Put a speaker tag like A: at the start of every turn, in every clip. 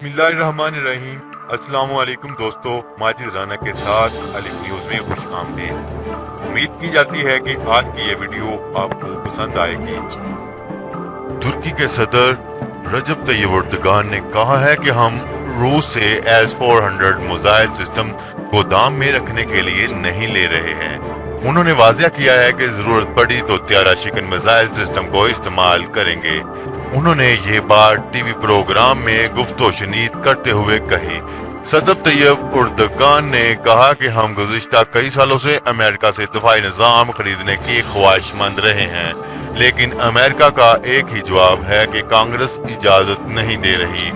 A: बिस्मिल्लाहिर्रहमानिर्रहीम। अस्सलाम वालेकुम दोस्तों, माजिद राना के साथ अलिफ न्यूज़ में खुश आमदीद। उम्मीद की जाती है कि आज की ये वीडियो आपको पसंद आएगी। तुर्की के सदर रजब तय्यब एर्दोगान ने कहा है कि हम रूस से S-400 मिसाइल सिस्टम गोदाम में रखने के लिए नहीं ले रहे हैं। उन्होंने वाज़ेह किया है कि जरूरत पड़ी तो त्यारा शिकन मिसाइल सिस्टम को इस्तेमाल करेंगे। उन्होंने ये बात टीवी प्रोग्राम में गुफ्तो शनीद करते हुए कही। सदर तैयब एर्दोगान ने कहा कि हम गुज़िश्ता कई सालों से अमेरिका से दफाई निज़ाम खरीदने की ख्वाहिशमंद रहे हैं, लेकिन अमेरिका का एक ही जवाब है कि कांग्रेस इजाजत नहीं दे रही।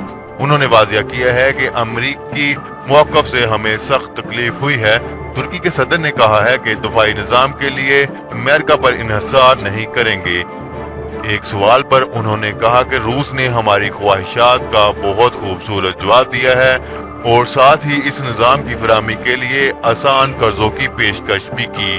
A: उन्होंने वाज़ेह किया है कि अमरीकी मौक़िफ़ से हमें सख्त तकलीफ हुई है। तुर्की के सदर ने कहा है कि दफाई निज़ाम के लिए अमेरिका पर इन्हिसार नहीं करेंगे। एक सवाल पर उन्होंने कहा कि रूस ने हमारी ख्वाहिशात का बहुत खूबसूरत जवाब दिया है और साथ ही इस निज़ाम की फराहमी के लिए आसान कर्जों की पेशकश भी की।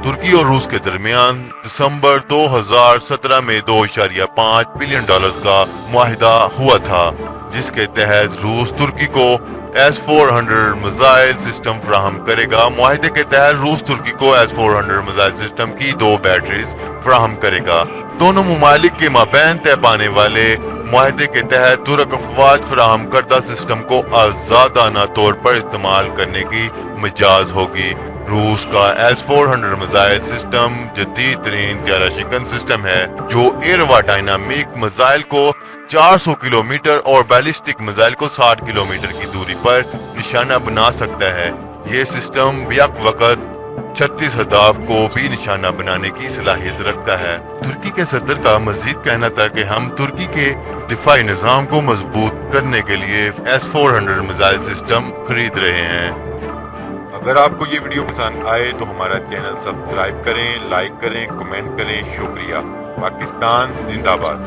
A: तुर्की और रूस के दरमियान दिसंबर 2017 में $2.5 बिलियन का मुआहिदा हुआ था, जिसके तहत रूस तुर्की को S-400 मिसाइल सिस्टम फराहम करेगा। मुआहिदे के तहत रूस तुर्की को S-400 मिसाइल सिस्टम की 2 बैटरीज फराहम करेगा। दोनों मुमालिक के माबैन तय पाने वाले मुआहिदे के तहत तुर्क अफवाज फराहम करदा सिस्टम को आजादाना तौर पर इस्तेमाल करने की मिजाज होगी। रूस का S-400 मिसाइल सिस्टम जदीद तरीन त्यारा शिकन सिस्टम है, जो एयरवा डायनामिक मिसाइल को 400 किलोमीटर और बैलिस्टिक मिसाइल को 60 किलोमीटर की दूरी पर निशाना बना सकता है। ये सिस्टम यक वक्त 36 अहदाफ को भी निशाना बनाने की सलाहियत रखता है। तुर्की के सदर का मजीद कहना था कि हम तुर्की के दिफाई निज़ाम को मजबूत करने के लिए S-400 मिसाइल सिस्टम खरीद रहे हैं। अगर आपको ये वीडियो पसंद आए तो हमारा चैनल सब्सक्राइब करें, लाइक करें, कमेंट करें। शुक्रिया। पाकिस्तान जिंदाबाद।